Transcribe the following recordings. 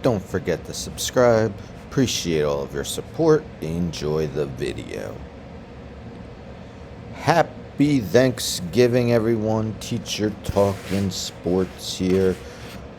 Don't forget to subscribe. Appreciate all of your support. Enjoy the video. Happy Thanksgiving, everyone. Teacher Talking Sports here.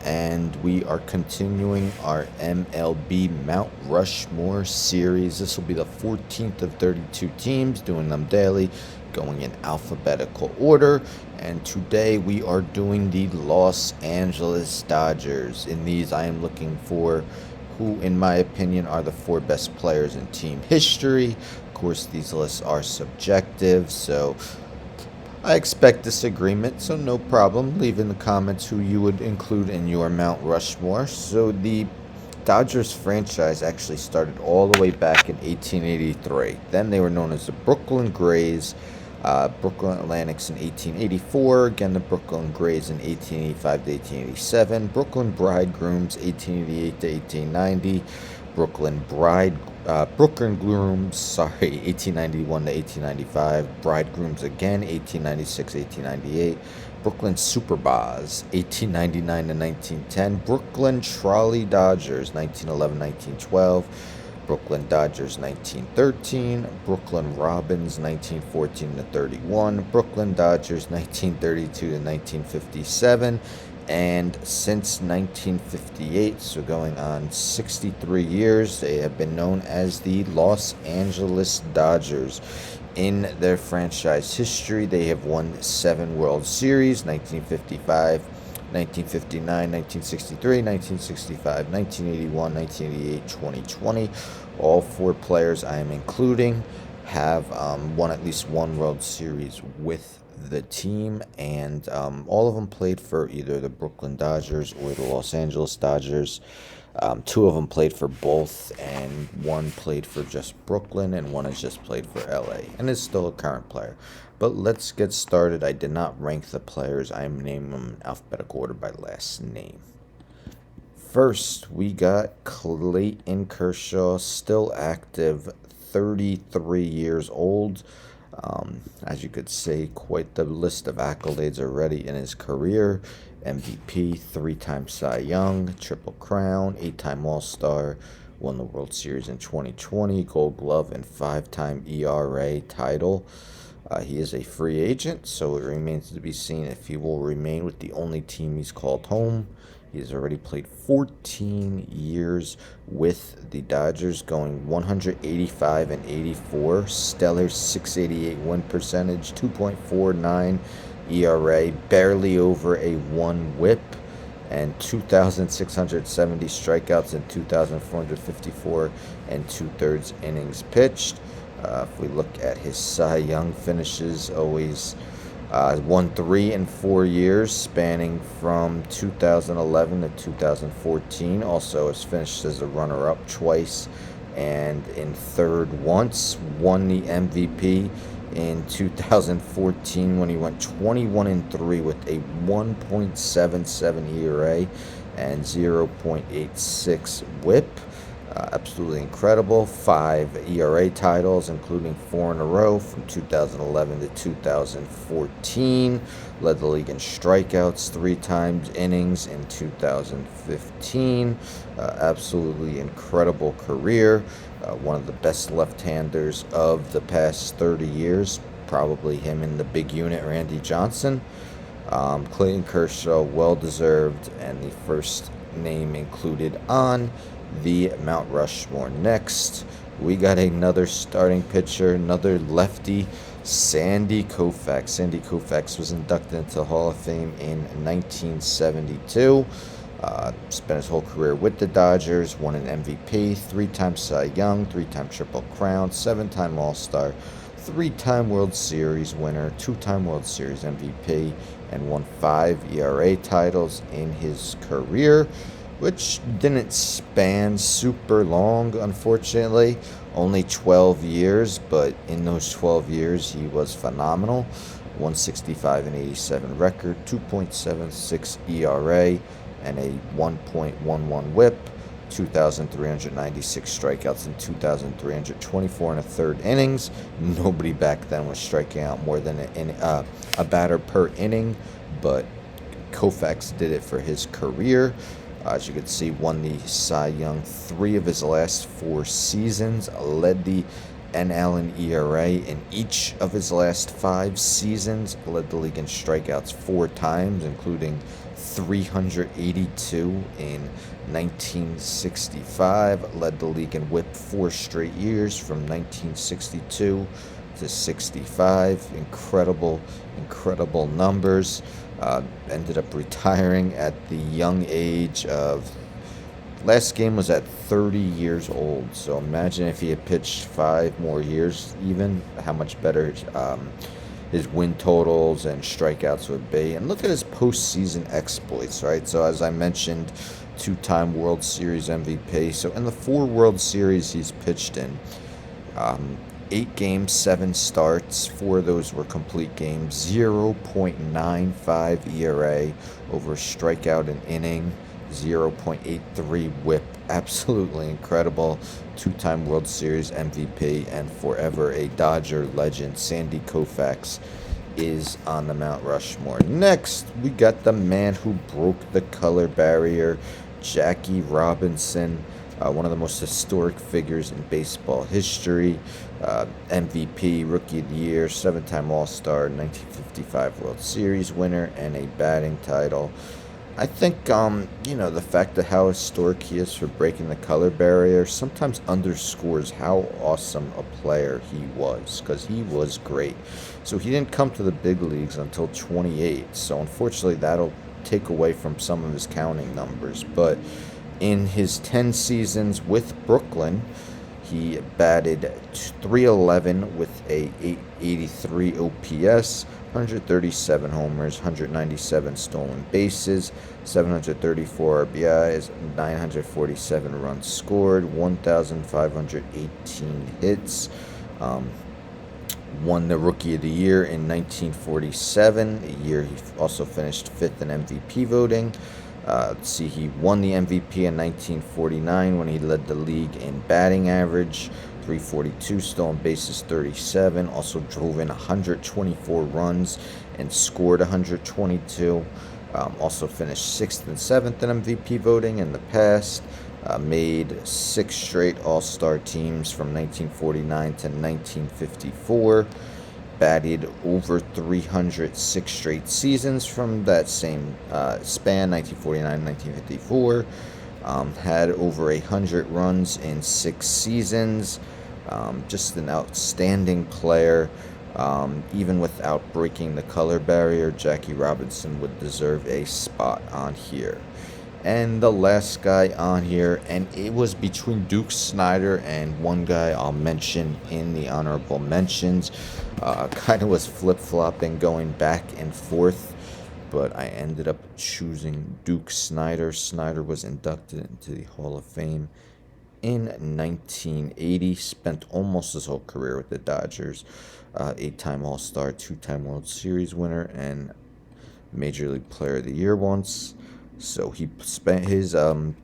And we are continuing our MLB Mount Rushmore series. This will be the 14th of 32 teams, doing them daily, going in alphabetical order. And today we are doing the Los Angeles Dodgers. In these, I am looking for who, in my opinion, are the 4 best players in team history. Of course, these lists are subjective, so I expect disagreement, so no problem. Leave in the comments who you would include in your Mount Rushmore. So the Dodgers franchise actually started all the way back in 1883. Then they were known as the Brooklyn Grays, Brooklyn Atlantics in 1884, again the Brooklyn Grays in 1885 to 1887, Brooklyn Bridegrooms 1888 to 1890, Brooklyn Grooms, 1891 to 1895, Bridegrooms again, 1896, 1898, Brooklyn Superbas, 1899 to 1910, Brooklyn Trolley Dodgers, 1911, 1912, Brooklyn Dodgers, 1913, Brooklyn Robins, 1914 to 31, Brooklyn Dodgers, 1932 to 1957, and since 1958, so going on 63 years, they have been known as the Los Angeles Dodgers. In their franchise history, they have won 7 World Series: 1955, 1959, 1963, 1965, 1981, 1988, 2020. All 4 players I am including have won at least 1 World Series with the team, and all of them played for either the Brooklyn Dodgers or the Los Angeles Dodgers. 2 of them played for both, and 1 played for just Brooklyn, and 1 has just played for LA, and is still a current player. But let's get started. I did not rank the players. I am naming them in alphabetical order by last name. First, we got Clayton Kershaw, still active, 33 years old. As you could say, quite the list of accolades already in his career. MVP, 3-time Cy Young, Triple Crown, 8-time All-Star, won the World Series in 2020, Gold Glove, and 5-time ERA title. He is a free agent, so it remains to be seen if he will remain with the only team he's called home. He has already played 14 years with the Dodgers, going 185 and 84, stellar 688 win percentage, 2.49 ERA, barely over a 1 WHIP, and 2,670 strikeouts and 2,454 and 2/3 innings pitched. If we look at his Cy Young finishes, always won 3 in 4 years, spanning from 2011 to 2014. Also has finished as a runner-up twice and in third once. Won the MVP in 2014 when he went 21 and 3 with a 1.77 ERA and 0.86 WHIP. Absolutely incredible. 5 ERA titles, including 4 in a row from 2011 to 2014. Led the league in strikeouts 3 times, innings in 2015. Absolutely incredible career. One of the best left-handers of the past 30 years. Probably him and the big unit, Randy Johnson. Clayton Kershaw, well-deserved, and the first name included on the Mount Rushmore. Next, we got another starting pitcher, another lefty, Sandy Koufax. Sandy Koufax was inducted into the Hall of Fame in 1972. Spent his whole career with the Dodgers, won an MVP, 3-time Cy Young, 3-time Triple Crown, 7-time All-Star, 3-time World Series winner, 2-time World Series MVP, and won 5 ERA titles in his career, which didn't span super long, unfortunately. Only 12 years, but in those 12 years, he was phenomenal. 165 and 87 record, 2.76 ERA, and a 1.11 WHIP, 2,396 strikeouts and 2,324 and a third innings. Nobody back then was striking out more than a batter per inning, but Koufax did it for his career. As you can see, won the Cy Young 3 of his last 4 seasons, led the NL and ERA in each of his last 5 seasons, led the league in strikeouts 4 times, including 382 in 1965, led the league in whip 4 straight years from 1962 to 65. Incredible numbers. Ended up retiring at the young age of, last game was at 30 years old. So imagine if he had pitched 5 more years, even how much better his win totals and strikeouts would be. And look at his postseason exploits, right? So as I mentioned, 2-time World Series MVP. So in the 4 World Series he's pitched in, 8 games, 7 starts. 4 of those were complete games. 0.95 ERA over strikeout an inning. 0.83 whip. Absolutely incredible. 2-time World Series MVP and forever a Dodger legend. Sandy Koufax is on the Mount Rushmore. Next, we got the man who broke the color barrier, Jackie Robinson. One of the most historic figures in baseball history. MVP, Rookie of the Year, 7-time All-Star, 1955 World Series winner, and a batting title. I think, the fact that how historic he is for breaking the color barrier sometimes underscores how awesome a player he was, because he was great. So he didn't come to the big leagues until 28, so unfortunately that'll take away from some of his counting numbers. But in his 10 seasons with Brooklyn, he batted .311 with a .883 OPS, 137 homers, 197 stolen bases, 734 RBIs, 947 runs scored, 1,518 hits. Won the Rookie of the Year in 1947, a year he also finished 5th in MVP voting. Let's see, he won the MVP in 1949 when he led the league in batting average, 342, stolen bases 37, also drove in 124 runs and scored 122. Also finished 6th and 7th in MVP voting in the past. Made 6 straight All-Star teams from 1949 to 1954. Batted over 306 straight seasons from that same span, 1949-1954. Had over 100 runs in 6 seasons. Just an outstanding player. Even without breaking the color barrier, Jackie Robinson would deserve a spot on here. And the last guy on here, and it was between Duke Snider and one guy I'll mention in the honorable mentions. Kind of was flip-flopping, going back and forth, but I ended up choosing Duke Snider. Snider was inducted into the Hall of Fame in 1980, spent almost his whole career with the Dodgers. 8-time All-Star, 2-time World Series winner, and Major League Player of the Year once. So he spent his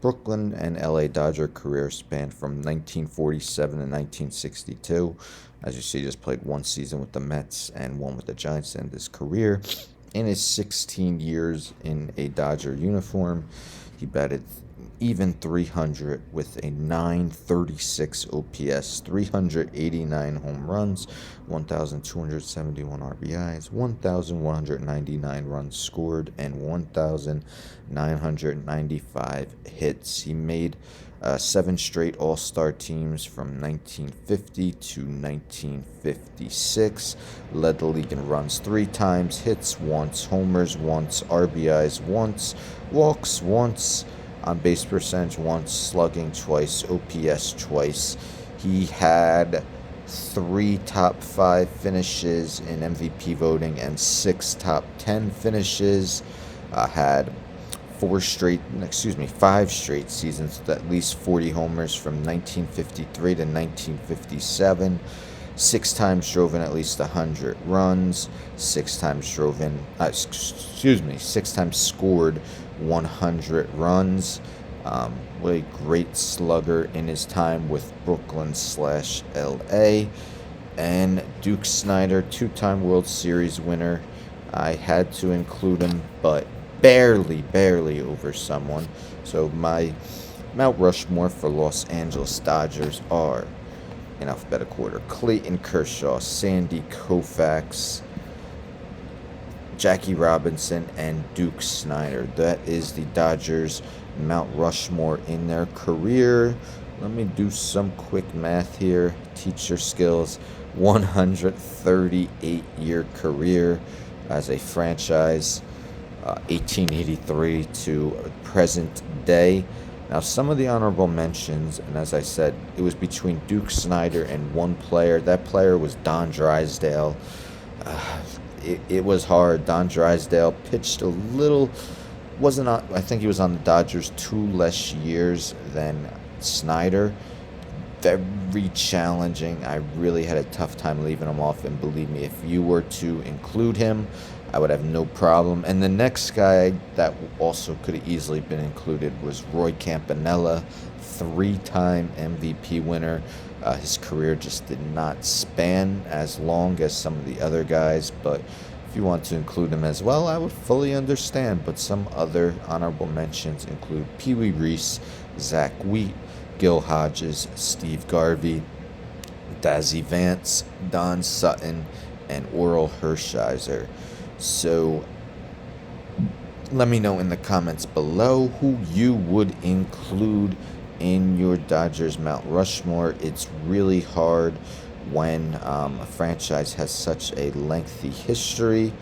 Brooklyn and LA Dodger career spanned from 1947 to 1962. As you see, he just played 1 season with the Mets and 1 with the Giants to end his career. In his 16 years in a Dodger uniform, he batted even 300 with a .936 OPS, 389 home runs, 1,271 RBIs, 1,199 runs scored, and 1,995 hits. He made 7 straight All-Star teams from 1950 to 1956. Led the league in runs 3 times, hits once, homers once, RBIs once, walks once, on base percentage once, slugging twice, OPS twice. He had 3 top 5 finishes in MVP voting and 6 top 10 finishes. Had 5 straight seasons with at least 40 homers from 1953 to 1957. 6 times drove in at least 100 runs. 6 times scored 100 runs. What a great slugger in his time with Brooklyn/LA. And Duke Snider, 2-time World Series winner. I had to include him, but barely over someone. So my Mount Rushmore for Los Angeles Dodgers are, in alphabetical order, Clayton Kershaw, Sandy Koufax, Jackie Robinson, and Duke Snider. That is the Dodgers Mount Rushmore in their career. Let me do some quick math here. Teacher skills. 138-year career as a franchise, 1883 to present day. Now, some of the honorable mentions, and as I said, it was between Duke Snider and one player. That player was Don Drysdale. It was hard. Don Drysdale pitched a little, wasn't on, I think he was on the Dodgers 2 less years than Snider. Very challenging. I really had a tough time leaving him off, and believe me, if you were to include him, I would have no problem. And the next guy that also could have easily been included was Roy Campanella, 3-time MVP winner. His career just did not span as long as some of the other guys, but if you want to include him as well, I would fully understand. But some other honorable mentions include Pee Wee Reese, Zach Wheat, Gil Hodges, Steve Garvey, Dazzy Vance, Don Sutton, and Oral Hershiser. So let me know in the comments below who you would include in your Dodgers Mount Rushmore. It's really hard when a franchise has such a lengthy history,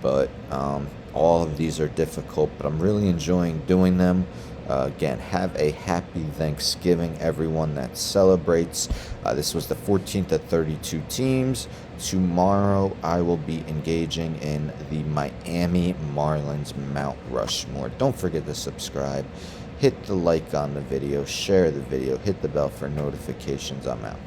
but all of these are difficult, but I'm really enjoying doing them. Again, have a happy Thanksgiving, everyone that celebrates. This was the 14th of 32 teams. Tomorrow, I will be engaging in the Miami Marlins Mount Rushmore. Don't forget to subscribe. Hit the like on the video, share the video, hit the bell for notifications. I'm out.